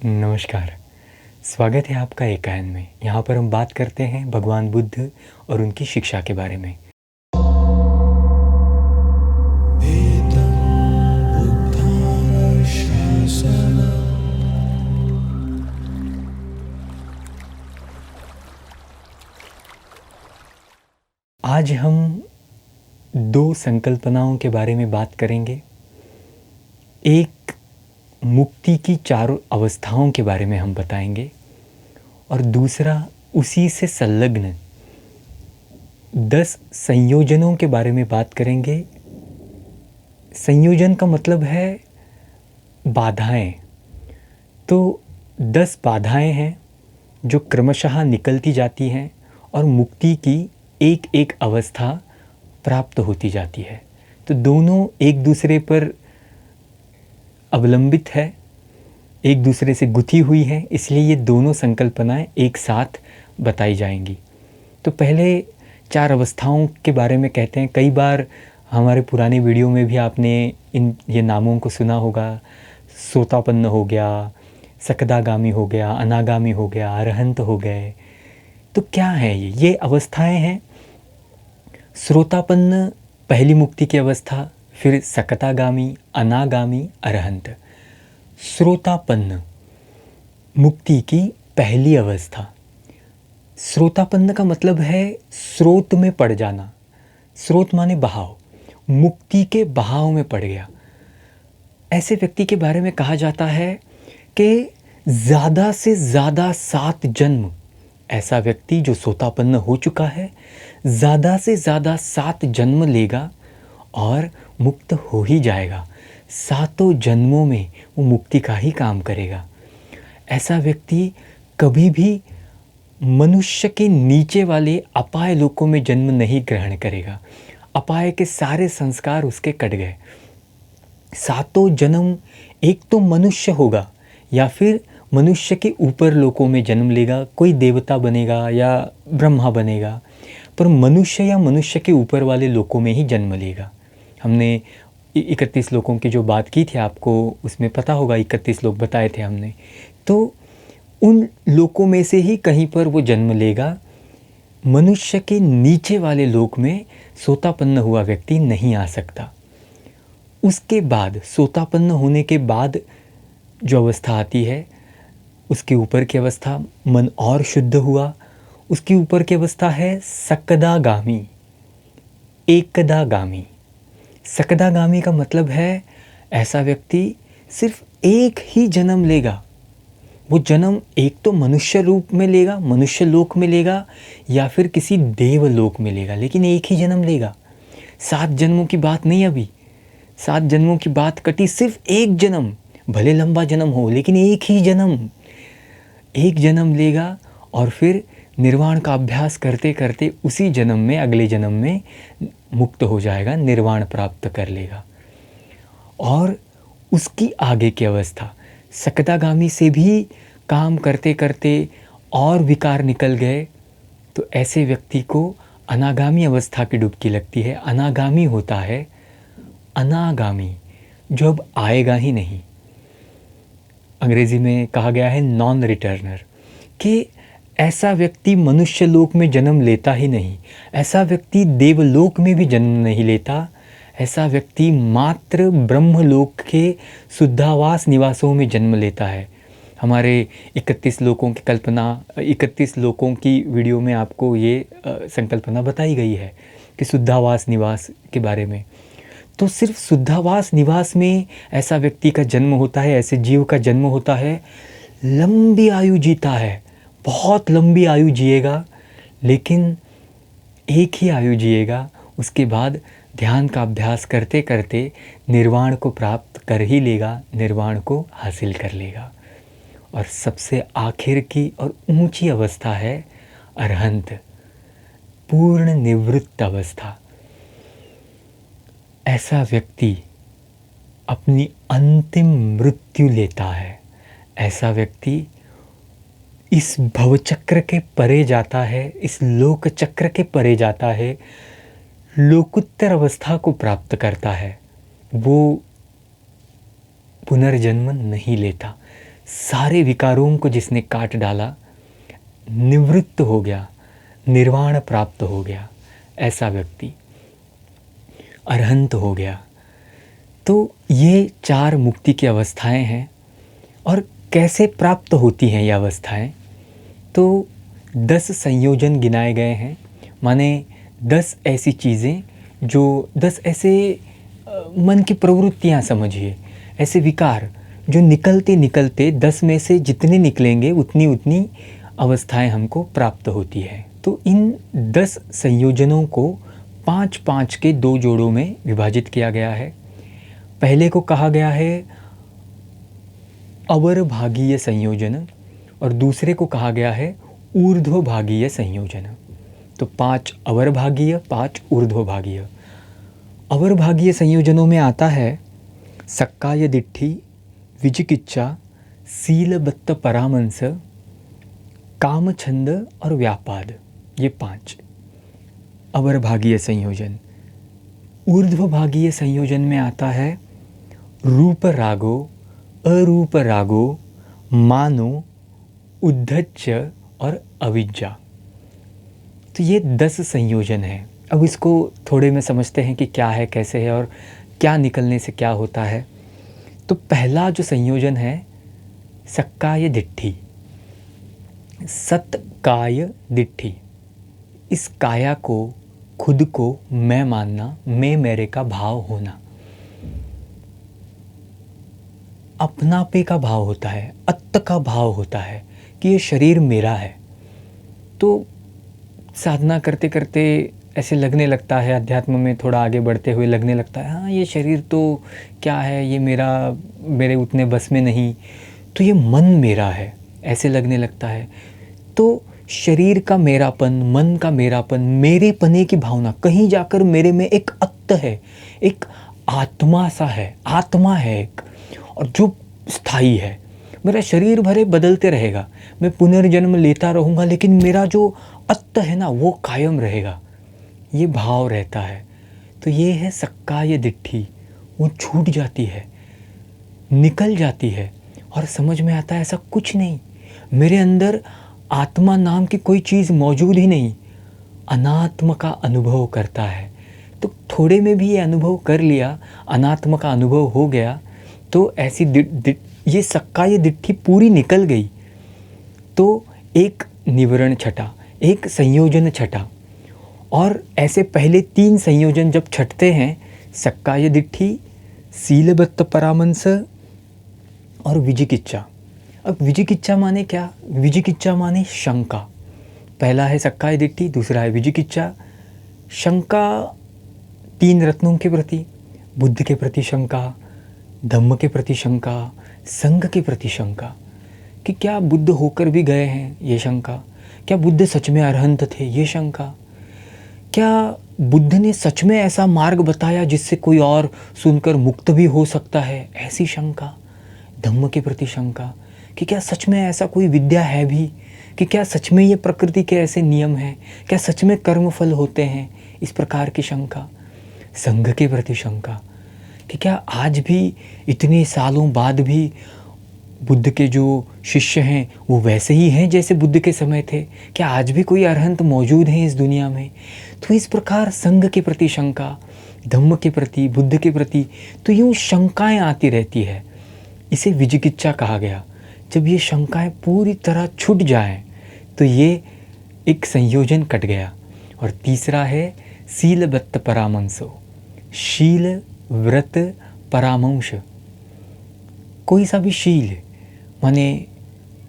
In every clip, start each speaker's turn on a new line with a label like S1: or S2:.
S1: नमस्कार। स्वागत है आपका एकायन में। यहाँ पर हम बात करते हैं भगवान बुद्ध और उनकी शिक्षा के बारे में। आज हम दो संकल्पनाओं के बारे में बात करेंगे। एक मुक्ति की चारों अवस्थाओं के बारे में हम बताएंगे और दूसरा उसी से संलग्न 10 संयोजनों के बारे में बात करेंगे। संयोजन का मतलब है बाधाएं। तो 10 बाधाएं हैं जो क्रमशः निकलती जाती हैं और मुक्ति की एक एक अवस्था प्राप्त होती जाती है। तो दोनों एक दूसरे पर अवलंबित है, एक दूसरे से गुथी हुई है, इसलिए ये दोनों संकल्पनाएं एक साथ बताई जाएंगी। तो पहले 4 अवस्थाओं के बारे में कहते हैं। कई बार हमारे पुराने वीडियो में भी आपने ये नामों को सुना होगा। सोतापन्न हो गया, सकदागामी हो गया, अनागामी हो गया, अरहंत हो गए। तो क्या है ये अवस्थाएं हैं। श्रोतापन्न पहली मुक्ति की अवस्था, फिर सकतागामी, अनागामी, अरहंत। श्रोतापन्न मुक्ति की पहली अवस्था। श्रोतापन्न का मतलब है स्रोत में पड़ जाना। स्रोत माने बहाव, मुक्ति के बहाव में पड़ गया। ऐसे व्यक्ति के बारे में कहा जाता है कि ज़्यादा से ज़्यादा 7 जन्म, ऐसा व्यक्ति जो श्रोतापन्न हो चुका है ज़्यादा से ज़्यादा 7 जन्म लेगा और मुक्त हो ही जाएगा। 7 जन्मों में वो मुक्ति का ही काम करेगा। ऐसा व्यक्ति कभी भी मनुष्य के नीचे वाले अपाय लोकों में जन्म नहीं ग्रहण करेगा। अपाय के सारे संस्कार उसके कट गए। 7 जन्म एक तो मनुष्य होगा या फिर मनुष्य के ऊपर लोकों में जन्म लेगा, कोई देवता बनेगा या ब्रह्मा बनेगा, पर मनुष्य या मनुष्य के ऊपर वाले लोकों में ही जन्म लेगा। हमने 31 लोकों की जो बात की थी, आपको उसमें पता होगा, 31 लोक बताए थे हमने। तो उन लोकों में से ही कहीं पर वो जन्म लेगा। मनुष्य के नीचे वाले लोक में सोतापन्न हुआ व्यक्ति नहीं आ सकता। उसके बाद सोतापन्न होने के बाद जो अवस्था आती है, उसके ऊपर की अवस्था, मन और शुद्ध हुआ। उसके ऊपर की अवस्था है सकदागामी, एकदागामी। सकदागामी का मतलब है ऐसा व्यक्ति सिर्फ एक ही जन्म लेगा। वो जन्म एक तो मनुष्य रूप में लेगा, मनुष्य लोक में लेगा, या फिर किसी देवलोक में लेगा, लेकिन एक ही जन्म लेगा। 7 जन्मों की बात नहीं, अभी 7 जन्मों की बात कटी। सिर्फ एक जन्म, भले लंबा जन्म हो लेकिन एक ही जन्म, एक जन्म लेगा और फिर निर्वाण का अभ्यास करते करते उसी जन्म में, अगले जन्म में मुक्त हो जाएगा, निर्वाण प्राप्त कर लेगा। और उसकी आगे की अवस्था, सकदागामी से भी काम करते करते और विकार निकल गए तो ऐसे व्यक्ति को अनागामी अवस्था की डुबकी लगती है। अनागामी होता है अनागामी, जो अब आएगा ही नहीं। अंग्रेजी में कहा गया है नॉन रिटर्नर, कि ऐसा व्यक्ति मनुष्य लोक में जन्म लेता ही नहीं, ऐसा व्यक्ति देवलोक में भी जन्म नहीं लेता। ऐसा व्यक्ति मात्र ब्रह्मलोक के शुद्धावास निवासों में जन्म लेता है। हमारे 31 लोकों की कल्पना, 31 लोकों की वीडियो में आपको ये संकल्पना बताई गई है कि शुद्धावास निवास के बारे में। तो सिर्फ शुद्धावास निवास में ऐसा व्यक्ति का जन्म होता है, ऐसे जीव का जन्म होता है। लंबी आयु जीता है, बहुत लंबी आयु जिएगा, लेकिन एक ही आयु जिएगा। उसके बाद ध्यान का अभ्यास करते करते निर्वाण को प्राप्त कर ही लेगा, निर्वाण को हासिल कर लेगा। और सबसे आखिर की और ऊंची अवस्था है अरहंत, पूर्ण निवृत्त अवस्था। ऐसा व्यक्ति अपनी अंतिम मृत्यु लेता है। ऐसा व्यक्ति इस भवचक्र के परे जाता है, इस लोक चक्र के परे जाता है, लोकोत्तर अवस्था को प्राप्त करता है। वो पुनर्जन्म नहीं लेता, सारे विकारों को जिसने काट डाला, निवृत्त हो गया, निर्वाण प्राप्त हो गया, ऐसा व्यक्ति अरहंत हो गया। तो ये 4 मुक्ति की अवस्थाएं हैं। और कैसे प्राप्त होती हैं ये अवस्थाएं? तो 10 संयोजन गिनाए गए हैं, माने 10 ऐसी चीज़ें जो 10 ऐसे मन की प्रवृत्तियां समझिए, ऐसे विकार जो निकलते निकलते 10 में से जितने निकलेंगे उतनी उतनी अवस्थाएं हमको प्राप्त होती है। तो इन 10 संयोजनों को 5-5 के 2 जोड़ों में विभाजित किया गया है। पहले को कहा गया है अवरभागीय संयोजन और दूसरे को कहा गया है ऊर्ध्वभागीय संयोजन। तो 5 अवरभागीय, 5 ऊर्ध्वभागीय। अवरभागीय संयोजनों में आता है सक्काय दिट्ठी, विचिकिच्छा, सीलबत्त परामंस, कामछंद और व्यापाद। ये 5 अवरभागीय संयोजन। ऊर्ध्वभागीय संयोजन में आता है रूप रागो, अरूप रागो, मानो, उद्धच्य और अविज्जा। तो ये 10 संयोजन हैं। अब इसको थोड़े में समझते हैं कि क्या है, कैसे है और क्या निकलने से क्या होता है। तो पहला जो संयोजन है सक्काय दिट्ठी, सत्काय दिट्ठी। इस काया को, खुद को मैं मानना, मैं मेरे का भाव होना, अपनापे का भाव होता है, अत्त का भाव होता है कि ये शरीर मेरा है। तो साधना करते करते ऐसे लगने लगता है, अध्यात्म में थोड़ा आगे बढ़ते हुए लगने लगता है, हाँ ये शरीर तो क्या है, ये मेरे उतने बस में नहीं, तो ये मन मेरा है, ऐसे लगने लगता है। तो शरीर का मेरापन, मन का मेरापन, मेरे पने की भावना, कहीं जाकर मेरे में एक अत्त है, एक आत्मा सा है, आत्मा है एक, और जो स्थायी है। मेरा शरीर भले बदलते रहेगा, मैं पुनर्जन्म लेता रहूँगा, लेकिन मेरा जो अत्त है ना वो कायम रहेगा, ये भाव रहता है। तो ये है सक्काय दिट्ठी। वो छूट जाती है, निकल जाती है और समझ में आता है ऐसा कुछ नहीं, मेरे अंदर आत्मा नाम की कोई चीज़ मौजूद ही नहीं, अनात्म का अनुभव करता है। तो थोड़े में भी ये अनुभव कर लिया, अनात्म का अनुभव हो गया, तो ऐसी ये सक्काय दिट्ठी पूरी निकल गई। तो एक निवरण छटा, एक संयोजन छटा, और ऐसे पहले 3 संयोजन जब छटते हैं, सक्काय दिट्ठी, सीलबत्त परामंस और विजिकिच्छा। अब विजिकिच्छा माने क्या? विजिकिच्छा माने शंका। पहला है सक्काय दिट्ठी, दूसरा है विजिकिच्छा। शंका 3 रत्नों के प्रति, बुद्ध के प्रति शंका, धम्म के प्रति शंका, संघ के प्रति शंका, कि क्या बुद्ध होकर भी गए हैं, ये शंका। क्या बुद्ध सच में अरहंत थे, ये शंका। क्या बुद्ध ने सच में ऐसा मार्ग बताया जिससे कोई और सुनकर मुक्त भी हो सकता है, ऐसी शंका। धम्म के प्रति शंका, कि क्या सच में ऐसा कोई विद्या है भी, कि क्या सच में ये प्रकृति के ऐसे नियम हैं, क्या सच में कर्मफल होते हैं, इस प्रकार की शंका। संघ के प्रति शंका, कि क्या आज भी इतने सालों बाद भी बुद्ध के जो शिष्य हैं वो वैसे ही हैं जैसे बुद्ध के समय थे, क्या आज भी कोई अरहंत मौजूद हैं इस दुनिया में। तो इस प्रकार संघ के प्रति शंका, धम्म के प्रति, बुद्ध के प्रति, तो यूँ शंकाएं आती रहती है। इसे विजिकिच्छा कहा गया। जब ये शंकाएं पूरी तरह छूट जाएं तो ये एक संयोजन कट गया। और तीसरा है सीलबत्त परामंसो, शील, व्रत, परामंश। कोई सा भी शील, माने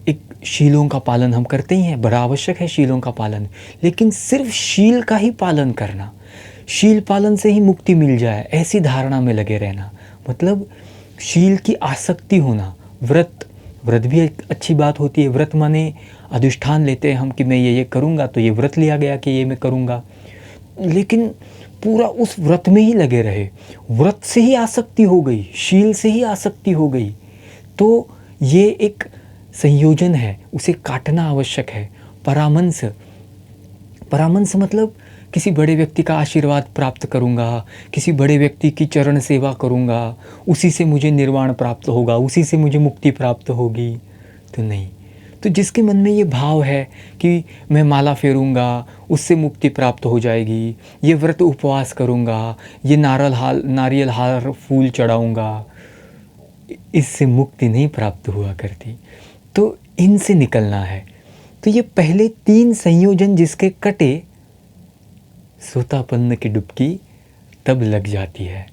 S1: एक शीलों का पालन हम करते ही हैं, बड़ा आवश्यक है शीलों का पालन, लेकिन सिर्फ शील का ही पालन करना, शील पालन से ही मुक्ति मिल जाए, ऐसी धारणा में लगे रहना, मतलब शील की आसक्ति होना। व्रत भी एक अच्छी बात होती है। व्रत माने अधिष्ठान लेते हैं हम कि मैं ये करूँगा, तो ये व्रत लिया गया कि ये मैं करूँगा, लेकिन पूरा उस व्रत में ही लगे रहे, व्रत से ही आसक्ति हो गई, शील से ही आसक्ति हो गई, तो ये एक संयोजन है, उसे काटना आवश्यक है। परामंस, परामंस मतलब किसी बड़े व्यक्ति का आशीर्वाद प्राप्त करूँगा, किसी बड़े व्यक्ति की चरण सेवा करूँगा, उसी से मुझे निर्वाण प्राप्त होगा, उसी से मुझे मुक्ति प्राप्त होगी, तो नहीं। तो जिसके मन में ये भाव है कि मैं माला फेरूंगा उससे मुक्ति प्राप्त हो जाएगी, ये व्रत उपवास करूंगा, ये नारियल हार फूल चढ़ाऊंगा, इससे मुक्ति नहीं प्राप्त हुआ करती। तो इनसे निकलना है। तो ये पहले 3 संयोजन जिसके कटे, सोतापन्न की डुबकी तब लग जाती है।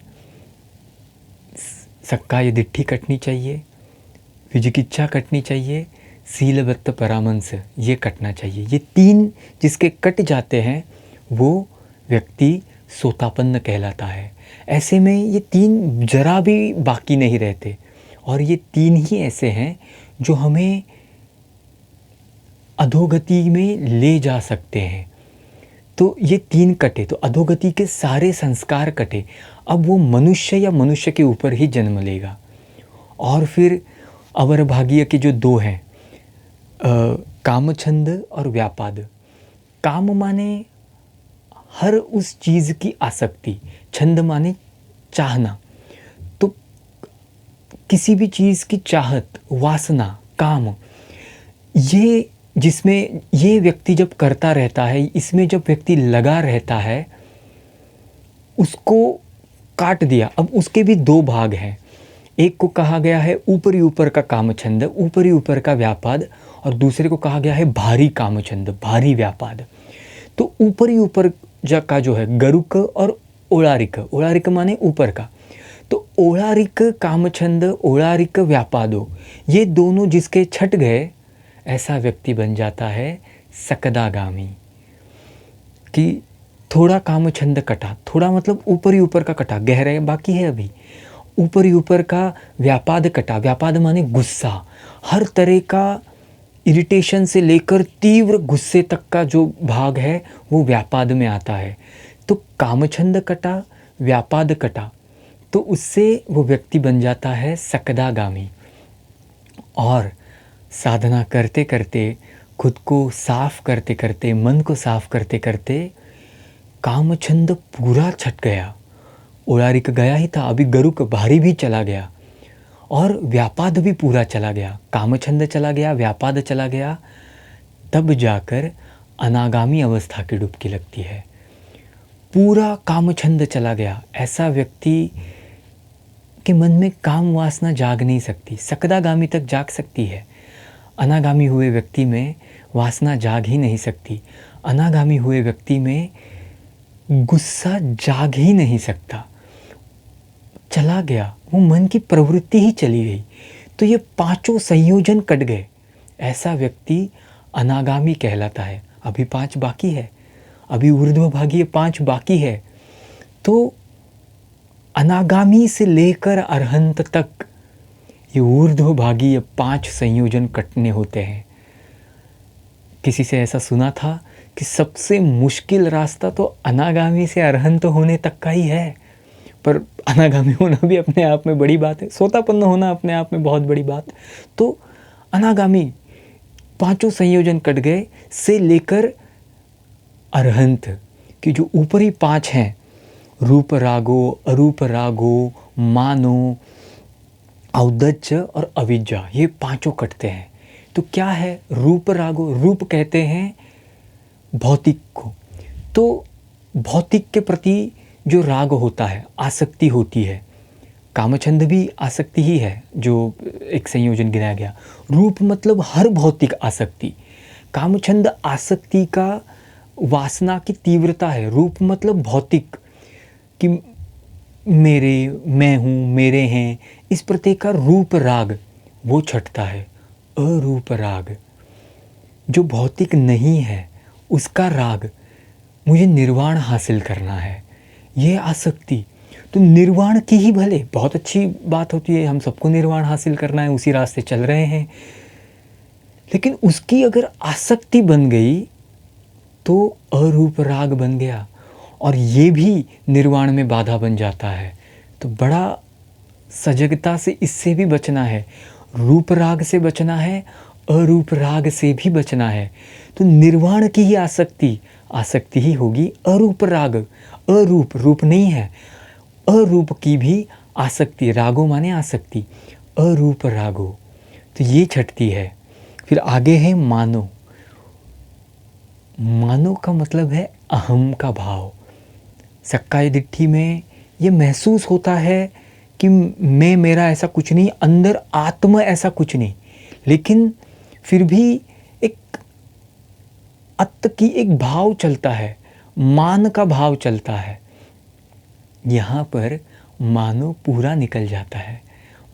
S1: सक्काय दिट्ठी कटनी चाहिए, विजिकिच्छा कटनी चाहिए, शीलवत्त परामंस ये कटना चाहिए। ये 3 जिसके कट जाते हैं वो व्यक्ति सोतापन्न कहलाता है। ऐसे में ये 3 जरा भी बाकी नहीं रहते, और ये 3 ही ऐसे हैं जो हमें अधोगति में ले जा सकते हैं। तो ये 3 कटे तो अधोगति के सारे संस्कार कटे। अब वो मनुष्य या मनुष्य के ऊपर ही जन्म लेगा। और फिर अवर भाग्य के जो 2 हैं, कामछंद और व्यापाद। काम माने हर उस चीज़ की आसक्ति, छंद माने चाहना। तो किसी भी चीज़ की चाहत, वासना, काम, ये जिसमें ये व्यक्ति जब करता रहता है, इसमें जब व्यक्ति लगा रहता है, उसको काट दिया। अब उसके भी 2 भाग हैं। एक को कहा गया है ऊपरी ऊपर का कामछंद, ऊपरी ऊपर का व्यापाद, और दूसरे को कहा गया है भारी कामछंद, भारी व्यापाद। तो ऊपरी ऊपर का जो है गरुक और ओलारिक, ओलारिक माने ऊपर का। तो ओलारिक कामछंद, ओलारिक व्यापादो, ये दोनों जिसके छट गए, ऐसा व्यक्ति बन जाता है सकदागामी। कि थोड़ा कामछंद कटा, थोड़ा मतलब ऊपरी ऊपर का कटा, गहरे बाकी है अभी, ऊपरी ऊपर का व्यापाद कटा। व्यापाद माने गुस्सा, हर तरह का इरिटेशन से लेकर तीव्र गुस्से तक का जो भाग है वो व्यापाद में आता है। तो कामछंद कटा, व्यापाद कटा, तो उससे वो व्यक्ति बन जाता है सकदागामी। और साधना करते करते, खुद को साफ करते करते, मन को साफ करते करते, कामछंद पूरा छट गया। ओलारिक गया ही था, अभी गरुक भारी भी चला गया, और व्यापाद भी पूरा चला गया। कामछंद चला गया, व्यापाद चला गया, तब जाकर अनागामी अवस्था की डुबकी लगती है। पूरा कामछंद चला गया, ऐसा व्यक्ति के मन में काम वासना जाग नहीं सकती। सकदागामी तक जाग सकती है, अनागामी हुए व्यक्ति में वासना जाग ही नहीं सकती। अनागामी हुए व्यक्ति में गुस्सा जाग ही नहीं सकता, चला गया, वो मन की प्रवृत्ति ही चली गई। तो ये 5 संयोजन कट गए, ऐसा व्यक्ति अनागामी कहलाता है। अभी 5 बाकी है, अभी ऊर्ध्वभागी 5 बाकी है। तो अनागामी से लेकर अरहंत तक ये ऊर्ध्वभागी 5 संयोजन कटने होते हैं। किसी से ऐसा सुना था कि सबसे मुश्किल रास्ता तो अनागामी से अरहंत होने तक का ही है। पर अनागामी होना भी अपने आप में बड़ी बात है, सोतापन्न होना अपने आप में बहुत बड़ी बात। तो अनागामी 5 संयोजन कट गए से लेकर अरहंत की जो ऊपरी 5 हैं, रूप रागो, अरूप रागो, मानो, औदज्य और अविद्या, ये 5 कटते हैं। तो क्या है रूप रागो? रूप कहते हैं भौतिक को। तो भौतिक के प्रति जो राग होता है, आसक्ति होती है। कामछंद भी आसक्ति ही है जो एक संयोजन गिनाया गया। रूप मतलब हर भौतिक आसक्ति, कामछंद आसक्ति का वासना की तीव्रता है। रूप मतलब भौतिक कि मेरे, मैं हूँ, मेरे हैं, इस प्रत्येक का रूप राग वो छटता है। अरूप राग जो भौतिक नहीं है, उसका राग, मुझे निर्वाण हासिल करना है, ये आसक्ति। तो निर्वाण की ही भले बहुत अच्छी बात होती है, हम सबको निर्वाण हासिल करना है, उसी रास्ते चल रहे हैं, लेकिन उसकी अगर आसक्ति बन गई तो अरूप राग बन गया, और ये भी निर्वाण में बाधा बन जाता है। तो बड़ा सजगता से इससे भी बचना है, रूप राग से बचना है, अरूप राग से भी बचना है। तो निर्वाण की ही आसक्ति ही होगी अरूप राग। अरूप रूप नहीं है, अरूप की भी आसक्ति, रागो माने आसक्ति, अरूप रागो, तो ये छटती है। फिर आगे है मानो। मानो का मतलब है अहम का भाव। सक्काय दिट्ठी में ये महसूस होता है कि मैं मेरा ऐसा कुछ नहीं, अंदर आत्मा ऐसा कुछ नहीं, लेकिन फिर भी एक अत्त की एक भाव चलता है, मान का भाव चलता है। यहाँ पर मानो पूरा निकल जाता है।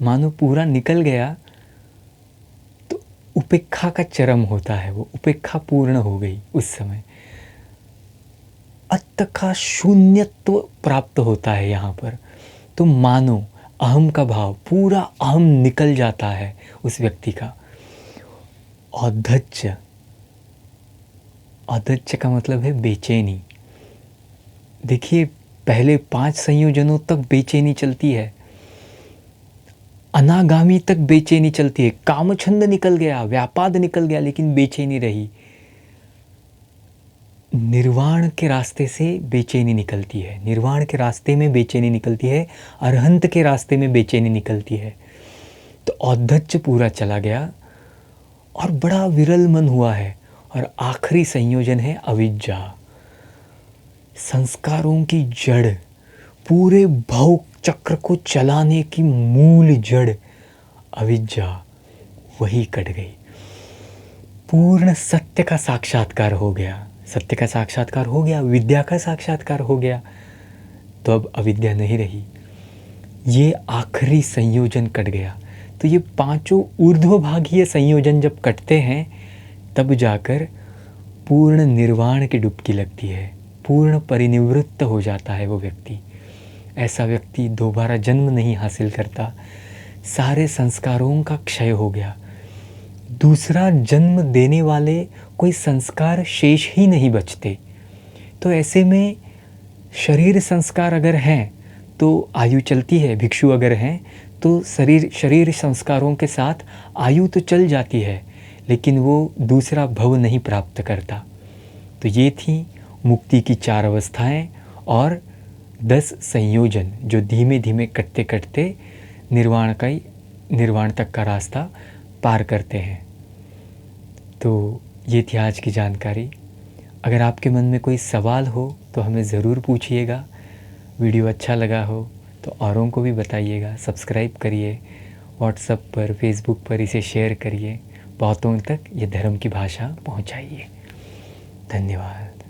S1: मानो पूरा निकल गया तो उपेक्षा का चरम होता है, वो उपेक्षा पूर्ण हो गई उस समय। अत्त का शून्यत्व प्राप्त होता है यहाँ पर। तो मानो अहम का भाव, पूरा अहम निकल जाता है उस व्यक्ति का। औद्धत्य, औद्धत्य का मतलब है बेचैनी। देखिए पहले 5 संयोजनों तक बेचैनी चलती है, अनागामी तक बेचैनी चलती है। कामछंद निकल गया, व्यापाद निकल गया, लेकिन बेचैनी रही। निर्वाण के रास्ते से बेचैनी निकलती है, निर्वाण के रास्ते में बेचैनी निकलती है, अरहंत के रास्ते में बेचैनी निकलती है। तो औद्धत्य पूरा चला गया और बड़ा विरल मन हुआ है। और आखिरी संयोजन है अविद्या, संस्कारों की जड़, पूरे भव चक्र को चलाने की मूल जड़ अविद्या, वही कट गई। पूर्ण सत्य का साक्षात्कार हो गया। सत्य का साक्षात्कार हो गया, विद्या का साक्षात्कार हो गया, तो अब अविद्या नहीं रही। ये आखिरी संयोजन कट गया। तो ये 5 ऊर्ध्वभागीय संयोजन जब कटते हैं तब जाकर पूर्ण निर्वाण की डुबकी लगती है, पूर्ण परिनिवृत्त हो जाता है वो व्यक्ति। ऐसा व्यक्ति दोबारा जन्म नहीं हासिल करता। सारे संस्कारों का क्षय हो गया, दूसरा जन्म देने वाले कोई संस्कार शेष ही नहीं बचते। तो ऐसे में शरीर संस्कार अगर हैं तो आयु चलती है, भिक्षु अगर हैं तो शरीर संस्कारों के साथ आयु तो चल जाती है, लेकिन वो दूसरा भव नहीं प्राप्त करता। तो ये थी मुक्ति की 4 अवस्थाएं और 10 संयोजन जो धीमे धीमे कटते कटते निर्वाण तक का रास्ता पार करते हैं। तो ये थी आज की जानकारी। अगर आपके मन में कोई सवाल हो तो हमें ज़रूर पूछिएगा। वीडियो अच्छा लगा हो तो औरों को भी बताइएगा, सब्सक्राइब करिए, व्हाट्सएप पर, फेसबुक पर इसे शेयर करिए, बहुतों तक ये धर्म की भाषा पहुंचाइए। धन्यवाद।